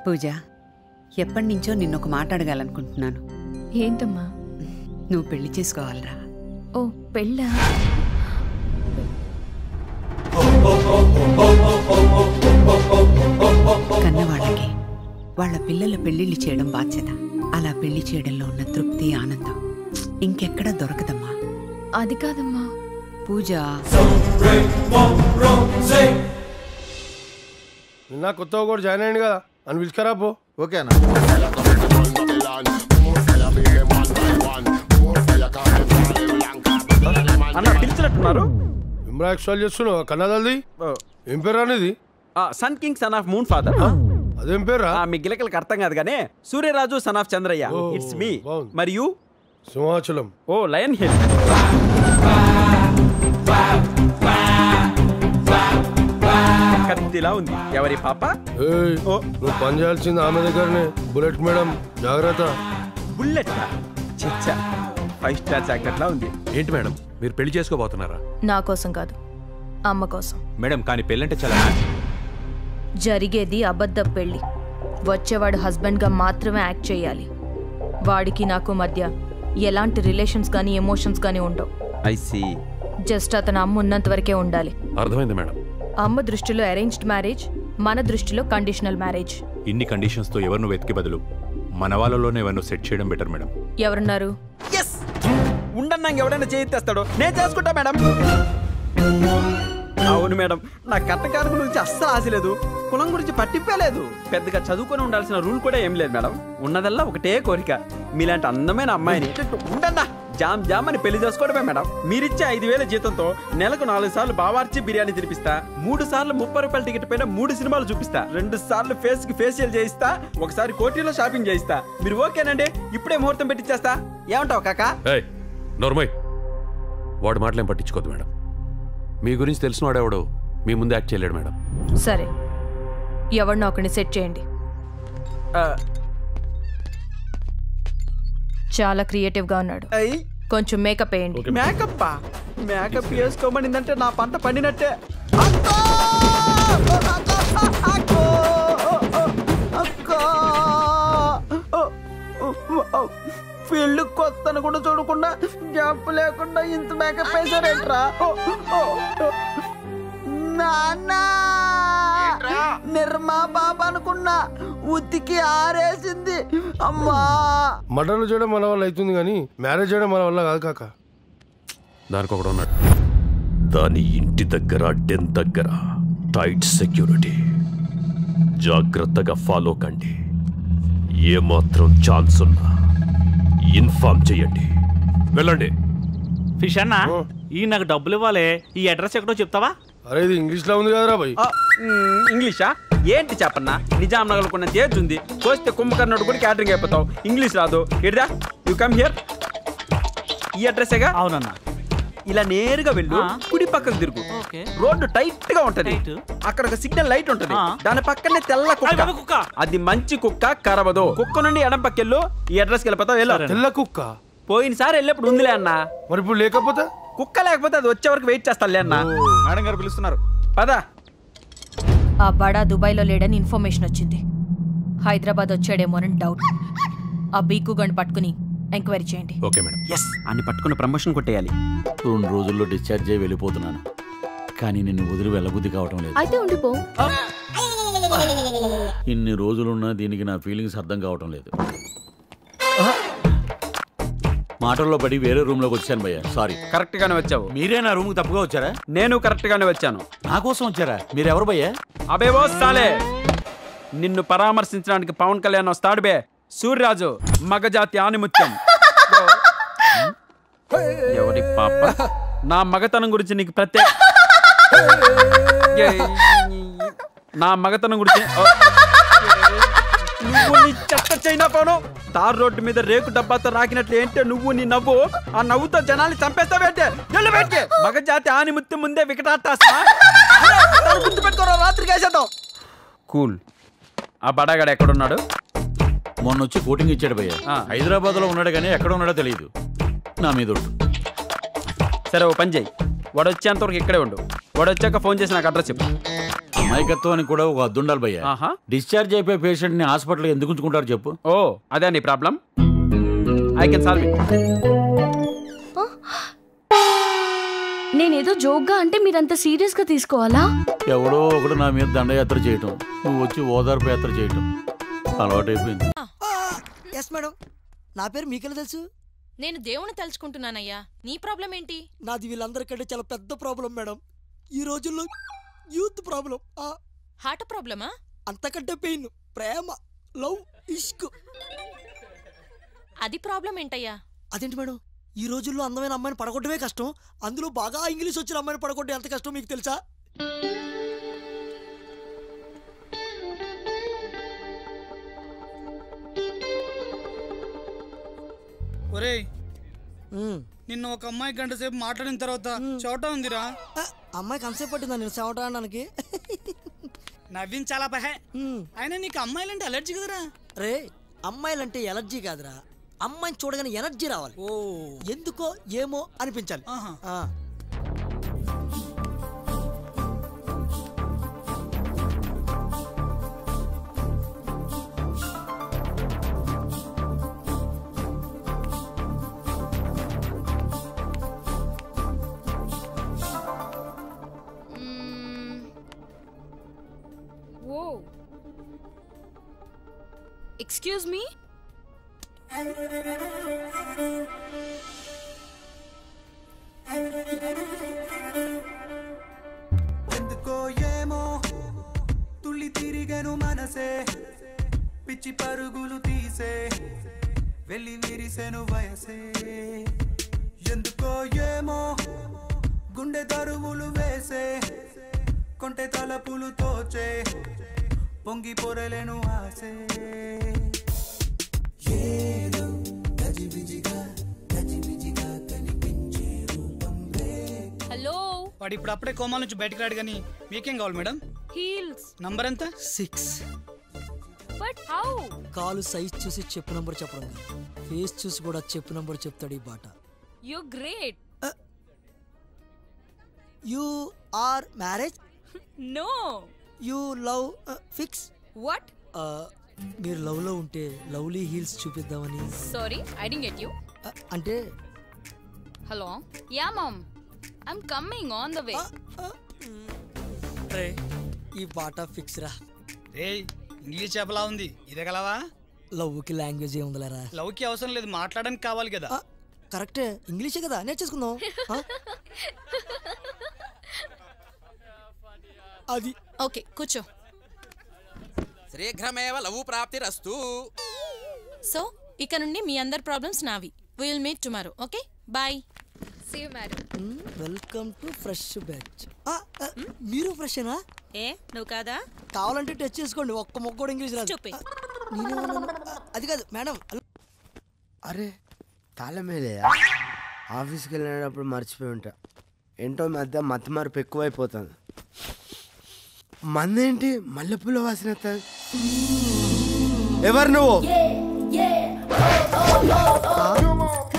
పూజ, ఎప్పటి నుంచో నిన్నొక మాట అడగాలనుకుంటున్నాను. ఏంటమ్మా? నువ్వు పెళ్లి చేసుకోవాలరా. ఓ పెళ్ళా? కన్నవాళ్ళకి వాళ్ళ పిల్లల పెళ్లిళ్ళు చేయడం బాధ్యత. అలా పెళ్లి చేయడంలో ఉన్న తృప్తి, ఆనందం ఇంకెక్కడా దొరకదమ్మా. అది కాదమ్మా. పూజ, నిన్న కొత్తగా కూడా జాయిన్ అయ్యింది కదా అని పిలుచుకరా పో. ఓకేనా? అన్న పిలిచినట్టున్నారు. ఇమ్రా ఎక్స్ట్రాల్ చేస్తున్నావు కన్నదల్ది. ఏం పేరు అనేది? Sun king son of moon father. అదేం పేరా? మీ గిలకలకు అర్థం కాదు కానీ Suryaraju son of Chandrayya. It's me. మరియు సింహాచలం. Oh lion hill. కత్తిలా ఉంది. ఎవరి పాప? నువ్వు పని చేయాల్సింది ఆమె దగ్గరనే. బుల్లెట్ మేడం, జాగ్రత్త. బుల్లెట్ చిచ్చా 5 స్టార్ జాకెట్ లా ఉంది. ఏంటి మేడం, మీరు పెళ్లి చేసుకోబోతున్నారా? నా కోసం కాదు, అమ్మ కోసం. మేడం కానీ పెళ్ళంటే చాలా జరిగేది అబద్ధ పెళ్లి. వచ్చేవాడు హస్బెండ్గా మాత్రమే యాక్ట్ చేయాలి. వాడికి నాకు మధ్య ఎలాంటి రిలేషన్స్ కానీ ఎమోషన్స్ కానీ ఉండవు. I see. జస్ట్ అతను అమ్మ ఉన్నంత వరకే ఉండాలి. అర్థమైంది మేడం. అమ్మ దృష్టిలో అరేంజ్డ్ మ్యారేజ్, మన దృష్టిలో కండిషనల్ మ్యారేజ్. ఇన్ని కండిషన్స్ తో ఎవరిను వెతికి బదులు మన వాళ్ళలోనే ఎవరిను సెట్ చేయడం బెటర్ మేడం. ఎవరున్నారు? ఉండన్నా ఎవడైనా చేయిస్తాడో నేను చేసుకుంటా మేడం. అవును మేడం, నా కట్టకారు గురించి అస్సలు ఆశ లేదు, కులం గురించి పట్టింపలేదు, పెద్దగా చదువుకొని ఉండాల్సిన రూల్ కూడా ఏం లేదు మేడం. ఉన్నదల్లా ఒకటే కోరిక, మీలాంటి అందమైన అమ్మాయిని ఉండన్నా జామ్ జామ్ అని పెళ్లి చేసుకోవడమే మేడం. మీరిచ్చే 5,000 జీతంతో నెలకు 4 సార్లు బావార్చి బిర్యానీ తినిపిస్తా, 3 సార్లు 30 రూపాయల టికెట్ పైన 3 సినిమాలు చూపిస్తా, 2 సార్లు ఫేస్ కి ఫేషియల్ చేయిస్తా, ఒకసారి కోటిలో షాపింగ్ చేయిస్తా. మీరు ఓకేనండి? ఇప్పుడే ముహూర్తం పెట్టిచ్చేస్తా. ఏమంటావు కాకా? నోర్మయ్, వాడు మాటలేం పట్టించుకోదు మేడం. మీ గురించి తెలిసిన వాడెవడో మీ ముందు యాక్ట్ చేయలేడు మేడం. సరే, ఎవరినో ఒకరిని సెట్ చేయండి. చాలా క్రియేటివ్ గా ఉన్నాడు, కొంచెం మేకప్ వేయండి. మేకప్ మేకప్ వేసుకోమనిందంటే నా పంట పండినట్టే. ఫీల్డ్ కొత్తను కూడా చూడకుండా గ్యాప్ లేకుండా ఇంత మేకప్ వేసారేంట్రా? నాన్నా నిర్మా బాబా అనుకున్నా, ఉతికి ఆరేసింది. అమ్మా, మర్డర్లు చేయడం మన వల్ల అవుతుంది కానీ మ్యారేజ్ చేయడం మన వల్ల కాదు కాక. దానికి ఒకడు ఉన్నాడు. దాని ఇంటి దగ్గర డెన్ దగ్గర టైట్ సెక్యూరిటీ. జాగ్రత్తగా ఫాలో కండి. ఏమాత్రం ఛాన్స్ ఉన్నా ఇన్ఫార్మ్ చేయండి. వెళ్ళండి. ఫిష్ అన్న, ఈ నాకు డబ్బులు ఇవ్వాలి. ఈ అడ్రస్ ఎక్కడో చెప్తావా? అరే ఇది ఇంగ్లీష్ లో ఉంది కదరా భయ్. ఇంగ్లీషా ఏంటి చెప్పన్నా? నిజాం నగర్ కొన్న తేజ్ ఉంది, కోస్తే కుంభకర్ణుడు కూడా క్యాటరింగ్ అయిపోతావు. ఇంగ్లీష్ రాదు. ఇడ్దా యు కమ్ హియర్. ఈ అడ్రస్సేగా? అవునన్నా. ఇలా నేరుగా వెళ్ళు, కుడి పక్కకు తిరుగు. రోడ్డు టైట్ గా ఉంటది, అక్కడ ఒక సిగ్నల్ లైట్ ఉంటది, దాని పక్కనే తెల్ల కుక్క. అది మంచి కుక్క, కరవదు. కుక్క నుండి ఎడం పక్కెళ్ళు, ఈ అడ్రస్ కి వెళ్ళిపోతావు. వెళ్ళు. తెల్ల కుక్క పోయినసారి వెళ్ళేప్పుడు ఉందిలే అన్న. మరి ఇప్పుడు లేకపోతే? కుక్క లేకపోతే అది వచ్చే వరకు వెయిట్ చేస్తాలే అన్న. మేడం గారు పిలుస్తున్నారు, పద. ఆ బడా దుబాయ్లో లేడని ఇన్ఫర్మేషన్ వచ్చింది. హైదరాబాద్ వచ్చాడేమోనని డౌట్. ఆ బీకు గండి పట్టుకుని ఎంక్వైరీ చేయండి. Okay madam. ఎస్, అన్ని పట్టుకుని ప్రమోషన్ కొట్టేయాలి. 2 రోజుల్లో డిశ్చార్జ్ అయ్యి వెళ్ళిపోతున్నాను, కానీ నిన్ను వదిలి వెళ్ళబుద్ధి కావటం లేదు. అయితే ఉండిపో. ఇన్ని రోజులున్నా దీనికి నా ఫీలింగ్స్ అర్థం కావటం లేదు. మాటల్లో పడి వేరే రూమ్ లోకి వచ్చాను భయ్య, సారీ. కరెక్ట్ గానే వచ్చావు. మీరే నా రూమ్ కి తప్పుగా వచ్చారా? నేను కరెక్ట్ గానే వచ్చాను. నా కోసం వచ్చారా? మీరెవరు భయ్య? అబేవో సాలే, నిన్ను పరామర్శించడానికి పవన్ కళ్యాణ్ వస్తాడు బే. సూర్యరాజు మగజాతి ఆనిముత్యం. ఎవరి పాప? నా మగతనం గురించి నీకు ప్రత్యేక నా మగతనం గురించి నువ్వు నీ చెత్త చైనా పోను. తార్ రోడ్డు మీద రేకు డబ్బాతో రాకినట్లు ఏంటే నువ్వు నీ నవ్వు. ఆ నవ్వుతో జనాన్ని చంపేస్తావేంటే? మగజాతి ఆనిముత్యం ముందే వికటాటాసా. గుర్తుపెట్టుకోరా, రాత్రికి వేసేద్దాం. కూల్. ఆ బడాగాడు ఎక్కడున్నాడు? మొన్న వచ్చి కోటింగ్ ఇచ్చాడు భయ్య. హైదరాబాద్ లో ఉన్నాడు కానీ ఎక్కడ ఉన్నాడో తెలియదు. నా మీద ఉండు. సరే ఓ పని చేయి, వాడు వచ్చేంతవరకు ఇక్కడే ఉండు. వాడు వచ్చాక ఫోన్ చేసి నాకు అడ్రస్ చెప్పు. అమాయకత్వానికి కూడా ఒక అద్దుండాలి భయ్యా. డిశ్చార్జ్ అయిపోయే పేషెంట్ ని హాస్పిటల్ ఎందుకు ఉంచుకుంటారు చెప్పు? ఓ అదే నీ problem. I can solve it. నేనేదో జోక్గా అంటే మీరంత సీరియస్ గా తీసుకోవాలా? ఎవడో ఒకడు నా మీద దండయాత్ర చేయటం, నువ్వు వచ్చి ఓదార్పు యాత్ర చేయటం అలవాటైపోయింది. Yes madam. నా పేరు మీకెలా తెలుసు? నేను దేవుని తలుచుకుంటున్నానయ్యా. నీ ప్రాబ్లం ఏంటి? నాది వీళ్ళందరికంటే చాలా పెద్ద ప్రాబ్లం మేడం. ఈ రోజుల్లో యూత్ ప్రాబ్లం. హార్ట్ ప్రాబ్లమా? అంతకంటే పెయిన్ ప్రేమ, లవ్, ఇష్క్. అది ప్రాబ్లం ఏంటయ్యా? అదేంటి మేడం, ఈ రోజుల్లో అందమైన అమ్మాయిని పడగొట్టమే కష్టం, అందులో బాగా ఇంగ్లీష్ వచ్చిన అమ్మాయిని పడగొట్టే ఎంత కష్టం మీకు తెలుసా? ఒరేయ్, నిన్న ఒక అమ్మాయి గంట సేపు మాట్లాడిన తర్వాత చోట ఉందిరా. అమ్మాయికి అంతసేపు పట్టిందా నేను చవటానికి? నవ్వించాలా పహే. అయినా నీకు అమ్మాయిలంటే అలర్జీ కదరా? రే, అమ్మాయిలంటే ఎలర్జీ కాదురా, అమ్మాయిని చూడగానే ఎనర్జీ రావాలి. ఎందుకో ఏమో అనిపించాలి. Excuse me. ఎందుకో ఏమో తుళ్ళి తిరిగెను మనసే, పిచ్చి పరుగులు తీసే వెళ్ళి విరిసెను వయసే. ఎందుకో ఏమో గుండె దరువులు వేసే, కొంటె తలపులు తోచే పొంగి పొరలేను ఆసే. ఏదో గజిబిజిగా గజిబిజిగా కనిపించే రూపం రే. హలో, వాడు ఇప్పుడు అప్పుడే కోమా నుంచి బయటకు రాడు. కానీ మీకేం కావాలి మేడం? హీల్స్. నంబర్ ఎంత? 6. But how? కాలు సైజ్ చూసి చెప్పు నంబర్ చెప్పడం, ఫేస్ చూసి కూడా చెప్పు నంబర్ చెప్తాడు ఈ బాట. You great. You are marriage? No. You love fix? What? మీరు లవ్ లో ఉంటే లవ్లీ హీల్స్ చూపిద్దామని. Sorry, I didn't get you. అంటే hello, ya mom, I'm coming on the way. రే, ఈ బాట ఫిక్స్ రా. ఏయ్, ఇంగ్లీష్ చెప్పలా ఉంది, ఇదే గలవా? లవ్ కి లాంగ్వేజ్ ఏముందిలేరా? లవ్ కి అవసరం లేదు, మాట్లాడడానికి కావాలి కదా. కరెక్టే, ఇంగ్లీషే కదా, నేర్చేసుకుందాం. అది ఓకే, కూర్చో. శీఘ్రమేవ లవ్ ప్రాప్తిరస్తు. సో ఇక నుండి మీ అందరి ప్రాబ్లమ్స్ నావి. We will meet tomorrow. Okay, bye. See you madam. Welcome to fresh batch. మీరు ఫ్రెషేనా? ఏ, నువ్వు కాదా? కావాలంటే టచ్ చేసుకోండి, ఒక్క మొక్క కూడా ఇంగ్లీష్ రాదు. అది కాదు మేడం. అరే, తాళమేలే ఆఫీస్కి వెళ్ళినప్పుడు మర్చిపోయి ఉంటా. ఏంటో మధ్య మత్తు మార్పు ఎక్కువైపోతుంది. మందేంటి మల్లెపూల వాసన? ఎవరు నువ్వు?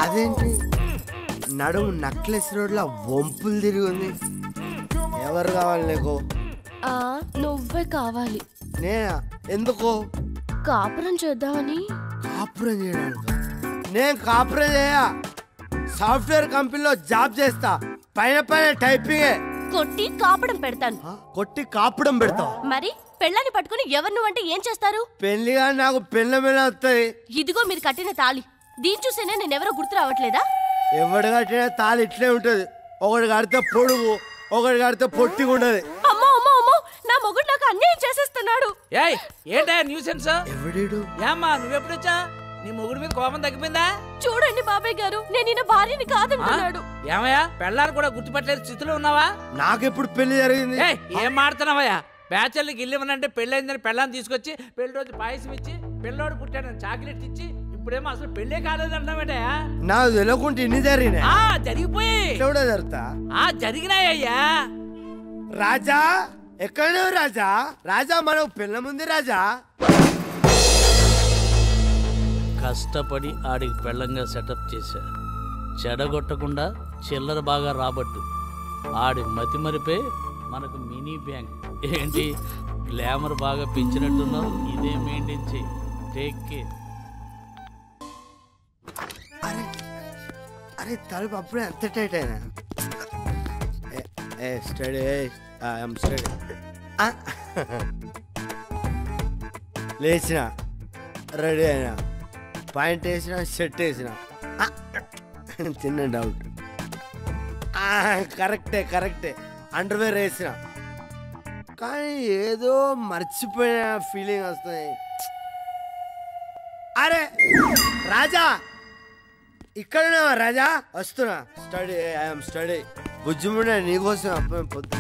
అదేంటి నడుము నక్లెస్ రోడ్లో వంపులు తిరిగి ఉంది? ఎవరు కావాలి నీకు? నువ్వే కావాలి. నేనా? ఎందుకు? కాపురం చేద్దామని. కాపురం చేయడానికి? నేను కాపురం చేయా, సాఫ్ట్వేర్ కంపెనీలో జాబ్ చేస్తా. పైన పైన టైపింగే. కొట్టి కాపడం పెడతాను. కొట్టి కాపడం పెడతావు? మరి పెళ్ళాన్ని పట్టుకుని ఎవరు నువ్వంటే ఏం చేస్తారు? పెళ్లిగా నాకు పెళ్ళ మీద వస్తుంది. ఇదిగో మీరు కట్టిన తాళి. దీని చూసేనే నేనెవరో గుర్తు రావట్లేదా? ఎవడు కట్టిన తాళి ఇట్లే ఉంటది. ఒకటి కడితే పొడుగు, ఒకటి కడితే పొట్టిగా ఉండదు. అమ్మో అమ్మో అమ్మో, నా మొగుడు నాకు అన్యాయం చేసేస్తున్నాడు. ఏయ్, ఏంటా న్యూసెన్స్? ఎవడీడు? ఏమ్మా, నువ్వెప్పుడొచ్చా? నీ మొగుడు మీద కోపం తగ్గిపోయిందా? చూడండి బాబాయ్ గారు, నేను ఈయన భార్యని కాదంటున్నాడు. ఏమయ్యా, పెళ్ళాన్ని కూడా గుర్తుపట్టలేదు స్థితిలో ఉన్నావా? నాకెప్పుడు పెళ్లి జరిగింది? ఏం మాడుతున్నావయ్యా? బ్యాచర్లకి ఇల్లు ఇవ్వనంటే పెళ్ళైందని పెళ్ళాన్ని తీసుకొచ్చి పెళ్లి రోజు పాయసం ఇచ్చి పిల్లోడు పుట్టాడని చాక్లెట్ ఇచ్చి ఇప్పుడేమో అసలు పెళ్ళే కాలేదంటావేటయా? నాకు తెలియకుండా ఇన్ని జరిగినాయి. జరిగిపోయి జరుగుతా జరిగినాయ్యా. రాజా ఎక్కడో? రాజా రాజా మనకు పిల్ల ముందు. రాజా కష్టపడి ఆడికి పెళ్ళంగా సెటప్ చేశా. చెడగొట్టకుండా చిల్లర బాగా రాబట్టు. ఆడి మతిమరిపే మనకు మినీ బ్యాంక్. ఏంటి గ్లామర్ బాగా పెంచినట్టున్నావు? ఇదే మెయింటైన్ చెయ్యి. Take care. అరే తలుపు అప్పుడే అంత టైట్ అయినా స్టడీ ఐఎమ్ స్టడీ లేచిన రెడీ అయినా పాయింట్ వేసిన షర్ట్ వేసిన చిన్న డౌట్ కరెక్టే అండర్వేర్ వేసిన కానీ ఏదో మర్చిపోయిన ఫీలింగ్ వస్తుంది. అరే రాజా ఇక్కడ రాజా వస్తున్నా. Study I'm study. బుజ్జిముండే నీకోసం అప్పుడు పొద్దు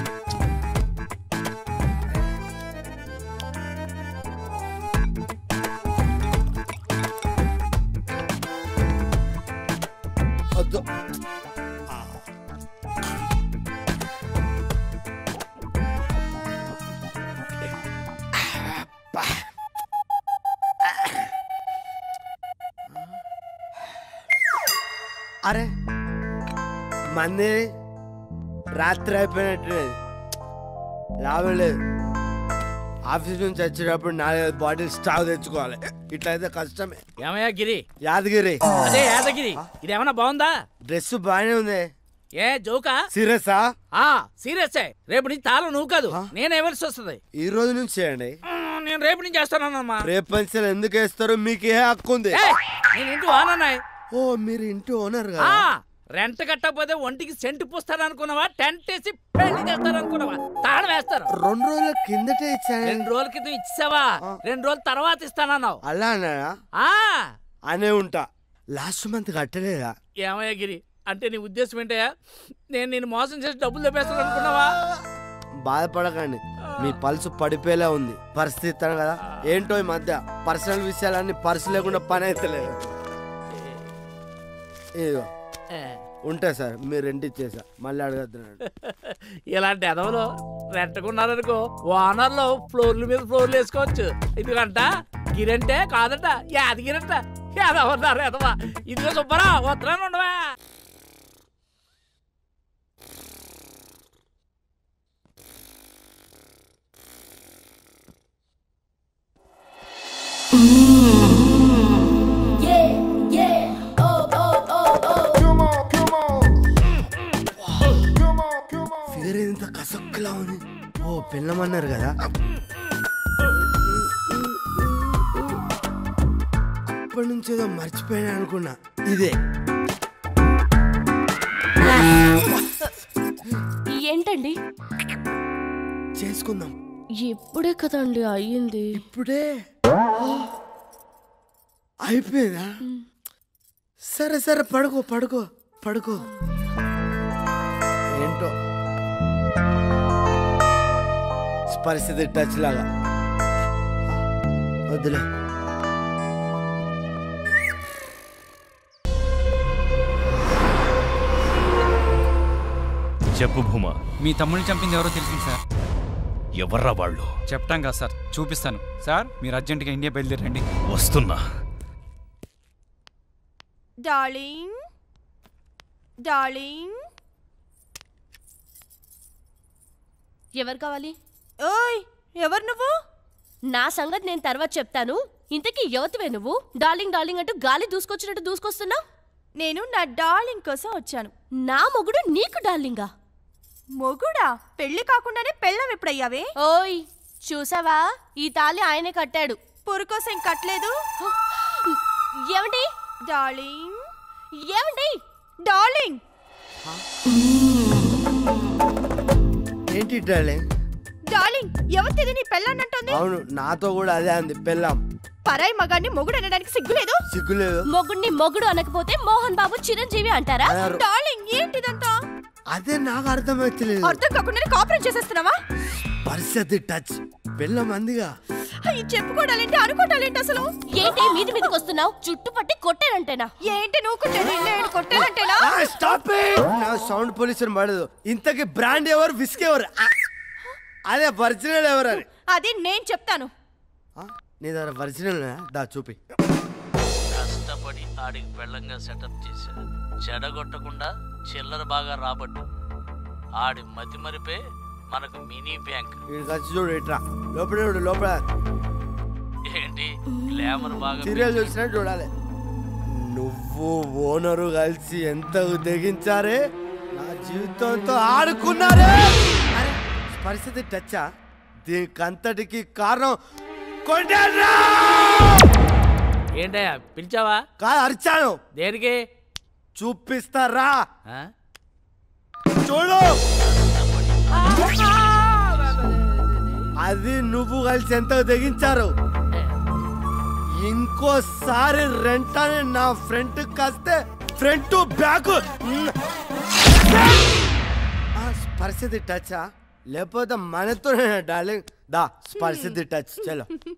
వద్దు. అరే మంది రాత్రి అయిపోయినట్టు లాభం లేదు. ఆఫీస్ నుంచి వచ్చేటప్పుడు 4-5 బాటిల్ స్టాక్ తెచ్చుకోవాలి. ఇట్లయితే కష్టమే. ఏమయ్యా గిరి? యాదగిరి. అదే యాదగిరి. ఇదేమన్నా బాగుందా? డ్రెస్ బాగానే ఉంది. ఏ జోకా? సీరియసా? సీరియసే. రేపు నుంచి తాళం నువ్వు కాదు నేనే ఇవ్వాల్సి వస్తుంది. ఈ రోజు నుంచి చేయండి. నేను రేపు నుంచి చేస్తానమ్మా. రేపు పంచాలు ఎందుకు వేస్తారు? మీకు ఏ హక్కు ఉంది? నేను ఇంటి ఓనర్నాయ్. ఓ మీరు ఇంటి ఓనర్ కదా? రెంట్ కట్టకపోతే ఒంటికి సెంటు పూస్తారు అనుకున్నావా? టెంట్ వేసి పెళ్లి చేస్తారు అనుకున్నావా? తాళం వేస్తారు. 2 రోజుల కిందటే ఇచ్చాను. 2 రోజుల క్రితం ఇచ్చావా? 2 రోజుల తర్వాత ఇస్తానన్నావు. అలా అన్నాడా? అనే ఉంటా. లాస్ట్ మంత్ కట్టలేదా? ఏమయ్యా గిరి అంటే నీ ఉద్దేశం ఏంటయ్యా? నేను నేను మోసం చేసి డబ్బులు తెప్పేస్తాను అనుకున్నావా? బాధపడకండి, మీ పల్సు పడిపోయేలా ఉంది. పరిస్థితి కదా ఏంటో ఈ మధ్య పర్సనల్ విషయాలన్నీ పర్సు లేకుండా పని అయితే లేదు. ఇదిగో ఉంటాయి సార్, మీరు రెంట్ ఇచ్చేసా మళ్ళీ అడగద్దున్నాడు. ఇలాంటి ఎదవలు రెంట్కున్నారనుకో ఓనర్లో ఫ్లోర్ల మీద ఫ్లోర్లు వేసుకోవచ్చు. ఇదిగంట గిరంటే కాదంట యాదగిరంట. ఎదవన్నారు ఎదవా. ఇదిగో సుబ్బరా వస్తున్నాను ఉండవా. ఫిగర్ ఇంత కసక్కులా ఉంది. ఓ పిల్లమన్నారు కదా. అప్పటి నుంచి ఏదో మర్చిపోయినా అనుకున్నా. ఇదే ఏంటండి? చేసుకుందాం. ఇప్పుడే కదండి అయ్యింది. ఇప్పుడే అయిపోయిందా? సరే సరే పడుకో పడుకో పడుకో. ఏంటో పరిస్థితి టచ్ లాగా వద్దులే. చెప్పు భూమా. మీ తమ్ముడిని చంపింది ఎవరో తెలిసింది సార్. ఎవర్రా వాళ్ళు? చెప్తాం కదా సార్, చూపిస్తాను సార్. మీరు అర్జెంటుగా ఇండియా బయలుదేరండి. వస్తున్నా. Darling darling. ఎవరు కావాలి? ఓయ్ ఎవరు నువ్వు? నా సంగతి నేను తర్వాత చెప్తాను. ఇంతకీ యువతివే నువ్వు? డార్లింగ్ డార్లింగ్ అంటూ గాలి దూసుకొచ్చినట్టు దూసుకొస్తున్నావు. నేను నా డార్లింగ్ కోసం వచ్చాను. నా మొగుడు నీకు డార్లింగా? మొగుడా? పెళ్లి కాకుండానే పెళ్ళం ఎప్పుడయ్యావే? ఓయ్ చూసావా, ఈ తాళి ఆయనే కట్టాడు. పురుకోసం కట్టలేదు. ఏమండి? డార్లింగ్. ఏమండి? డార్లింగ్. ఏంటి డార్లింగ్? డార్లింగ్ ఎవరిది నీ పెళ్ళాన్నంటుంది? అవును, నాతో కూడా అదే అంది. పెళ్ళాం. పరాయి మగాన్ని మొగుడు అనడానికి సిగ్గులేదు? సిగ్గులేదు. మొగుడిని మొగుడు అనకపోతే మోహన్ బాబు చిరంజీవి అంటారా? డార్లింగ్ ఏంటిదంతా? అదే నాకు అర్థమవుతలేదు. అర్థం కాకుండా కాపురం చేసేస్తున్నావా? పరిస్థితి టచ్. పెళ్ళం అందిగా. చెప్పుకోవడాలేంటి అనుకోవడాలేంటి అసలు? ఏంటి మీది మీదకి వస్తున్నావు? చుట్టుపట్టి కొట్టానంటేనా? ఏంటి నువ్వు కొట్టానంటేనా? Stop it. నా సౌండ్ పొల్యూషన్ పడదు. ఇంతకి బ్రాండ్ ఎవరు, విస్కీ ఎవరు? అదే ఒరిజినల్ ఎవరు అని. అది నేను చెప్తాను. నీ దగ్గర ఒరిజినల్ దా చూపి. కష్టపడి ఆడికి పెళ్ళంగా సెటప్ చేశా. చెడగొట్టకుండా చిల్లర బాగా రాబట్టు. ఆడి మతి మరిపే మనకు మినీ బ్యాంక్. వీడు వచ్చి చూడు ఇట్రా లోపల చూడు లోపల ఏంటి గ్లామర్ బాగా సీరియల్ చూసినట్టు చూడాలి. నువ్వు ఓనరు కలిసి ఎంత తెగించారే, నా జీవితంతో ఆడుకున్నారే. అరే పరిస్థితి టచ్చా, దీనికంతటికి కారణం కొండేరా. ఏంటయ్యా పిలిచావా? కాదు అరిచాను. దేనికి? చూపిస్తారా చూడు. అది నువ్వు కలిసి ఎంత తెగించారు. ఇంకోసారి రెంట్ అని నా ఫ్రంట్ కాస్తే ఫ్రంట్ బ్యాక్ పరిస్థితి టచా, లేకపోతే మనతో డార్లింగ్ దా పరిస్థితి టచ్ చలో.